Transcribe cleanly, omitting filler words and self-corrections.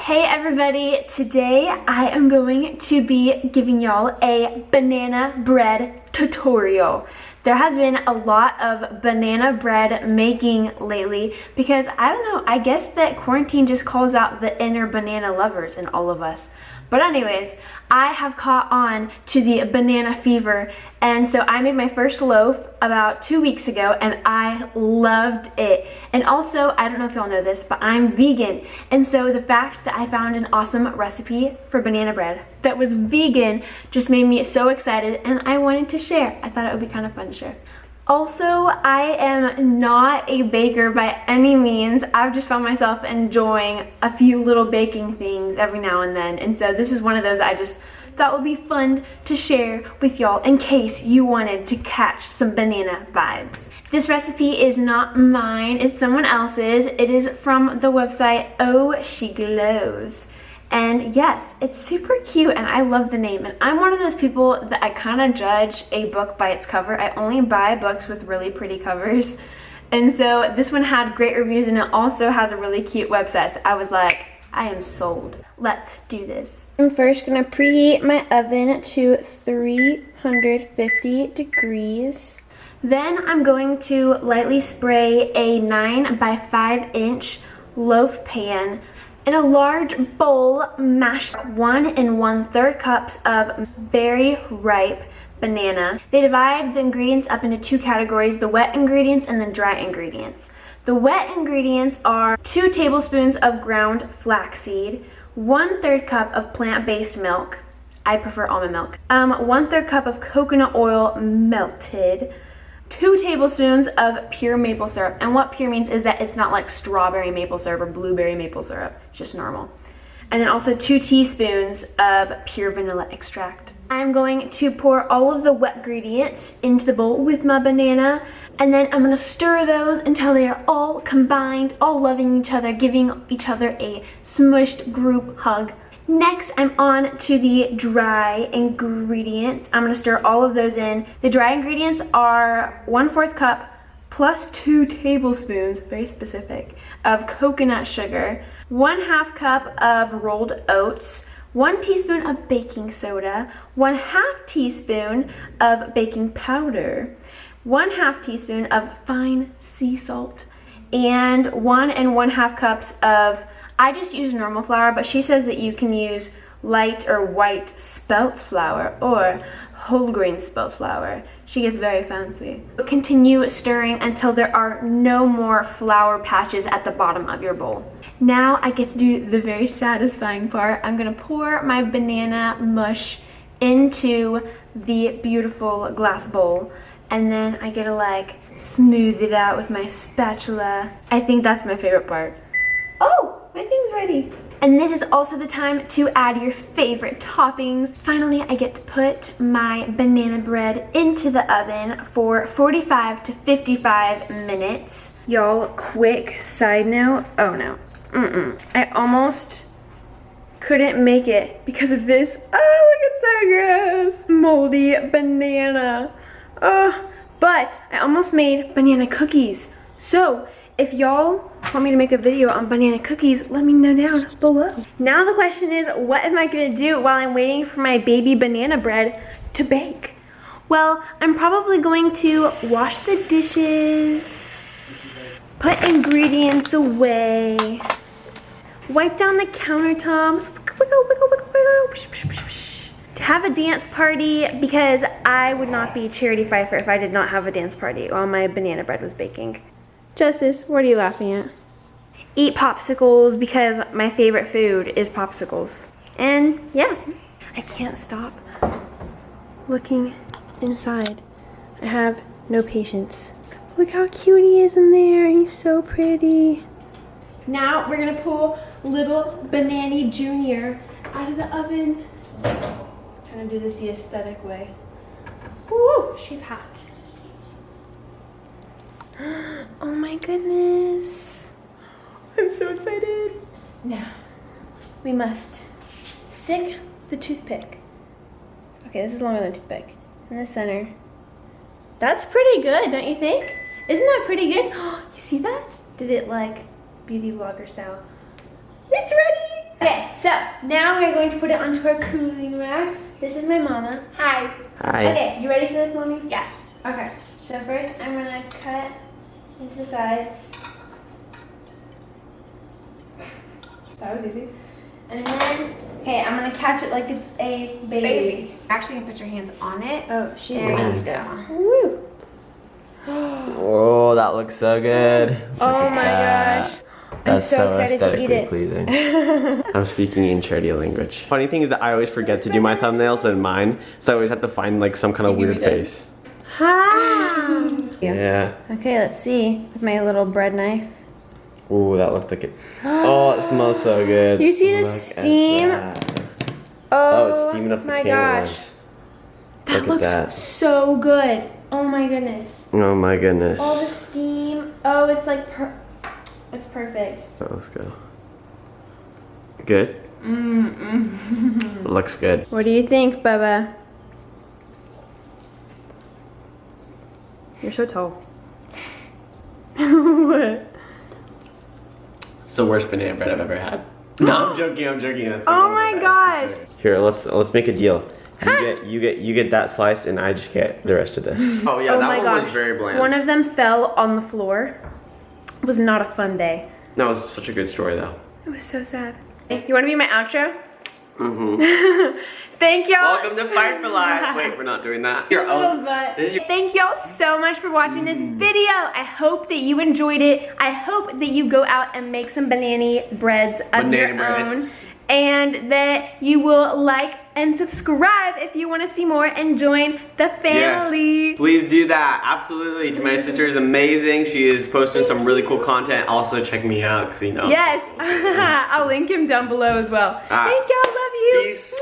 Hey everybody, today I am going to be giving y'all a banana bread tutorial. There has been a lot of banana bread making lately because I don't know, I guess that quarantine just calls out the inner banana lovers in all of us. But anyways, I have caught on to the banana fever, and so I made my first loaf about 2 weeks ago and I loved it. And also, I don't know if y'all know this, but I'm vegan, and so the fact that I found an awesome recipe for banana bread that was vegan just made me so excited and I wanted to share. I thought it would be kind of fun to share. Also, I am not a baker by any means. I've just found myself enjoying a few little baking things every now and then. And so this is one of those I just thought would be fun to share with y'all in case you wanted to catch some banana vibes. This recipe is not mine, it's someone else's. It is from the website Oh She Glows. And yes, it's super cute and I love the name. And I'm one of those people that I kind of judge a book by its cover. I only buy books with really pretty covers. And so this one had great reviews and it also has a really cute website. So I was like, I am sold. Let's do this. I'm first gonna preheat my oven to 350 degrees. Then I'm going to lightly spray a 9 by 5 inch loaf pan. In a large bowl, mash 1 1/3 cups of very ripe banana. They divide the ingredients up into 2 categories, the wet ingredients and the dry ingredients. The wet ingredients are 2 tablespoons of ground flaxseed, 1/3 cup of plant-based milk. I prefer almond milk. 1/3 cup of coconut oil melted, 2 tablespoons of pure maple syrup. And what pure means is that it's not like strawberry maple syrup or blueberry maple syrup. It's just normal. And then also 2 teaspoons of pure vanilla extract. I'm going to pour all of the wet ingredients into the bowl with my banana. And then I'm gonna stir those until they are all combined, all loving each other, giving each other a smushed group hug. Next, I'm on to the dry ingredients. I'm gonna stir all of those in. The dry ingredients are 1/4 cup plus 2 tablespoons, very specific, of coconut sugar, 1/2 cup of rolled oats, 1 teaspoon of baking soda, 1/2 teaspoon of baking powder, 1/2 teaspoon of fine sea salt, and 1 1/2 cups of, I just use normal flour, but she says that you can use light or white spelt flour or whole grain spelt flour. She gets very fancy. Continue stirring until there are no more flour patches at the bottom of your bowl. Now I get to do the very satisfying part. I'm gonna pour my banana mush into the beautiful glass bowl, and then I get to like smooth it out with my spatula. I think that's my favorite part. Oh! My thing's ready. And this is also the time to add your favorite toppings. Finally, I get to put my banana bread into the oven for 45 to 55 minutes. Y'all, quick side note. Oh no. I almost couldn't make it because of this. Oh, look, it's so gross. Moldy banana. But I almost made banana cookies. So, if y'all want me to make a video on banana cookies, let me know down below. Now the question is, what am I gonna do while I'm waiting for my baby banana bread to bake? Well, I'm probably going to wash the dishes, put ingredients away, wipe down the countertops, wiggle, wiggle, wiggle, wiggle, to have a dance party, because I would not be Charity Pfeiffer if I did not have a dance party while my banana bread was baking. Justice, what are you laughing at? Eat popsicles because my favorite food is popsicles. And yeah, I can't stop looking inside. I have no patience. Look how cute he is in there. He's so pretty. Now we're gonna pull little Banana Junior out of the oven. Trying to do this the aesthetic way. Woo, she's hot. Oh my goodness. I'm so excited. Now, we must stick the toothpick. Okay, this is longer than a toothpick. In the center. That's pretty good, don't you think? Isn't that pretty good? You see that? Did it like beauty vlogger style? It's ready! Okay, so now we're going to put it onto our cooling rack. This is my mama. Hi. Hi. Okay, you ready for this, Mommy? Yes. Okay, so first I'm gonna cut into the sides. That was easy. And then, okay, I'm gonna catch it like it's a baby. Actually, you can put your hands on it. Oh, she's There ready. you go. Woo. Oh, that looks so good. Oh my gosh. That's so excited to eat aesthetically it. pleasing. I'm speaking in charity language. Funny thing is that I always forget to do my thumbnails and mine, so I always have to find like some kind of weird face. Hi. Yeah. Okay, let's see with my little bread knife. Ooh, that looks like it. Oh, it smells so good. You see the Look at steam? that. Oh, It's steaming up the my camera gosh. lens. That Look at looks that. so good. Oh my goodness. Oh my goodness. All the steam. Oh, it's like it's perfect. Let's go. Good? It looks good. What do you think, Bubba? You're so tall. What? It's the worst banana bread I've ever had. No, I'm joking. That's Oh my gosh. Here, let's make a deal. You get that slice, and I just get the rest of this. Oh yeah, Oh that my one gosh. was very bland. One of them fell on the floor. It was not a fun day. That was such a good story, though. It was so sad. You want to be my outro? Mm-hmm. Thank y'all. Welcome to Fight for Life. Wait, we're not doing that. Your own. This is your Thank y'all so much for watching this video. I hope that you enjoyed it. I hope that you go out and make some banana breads of your own. And that you will like and subscribe if you want to see more and join the family. Yes, please do that. Absolutely. My sister is amazing. She is posting some really cool content. Also, check me out because you know. Yes. I'll link him down below as well. Thank y'all. Love you. Peace.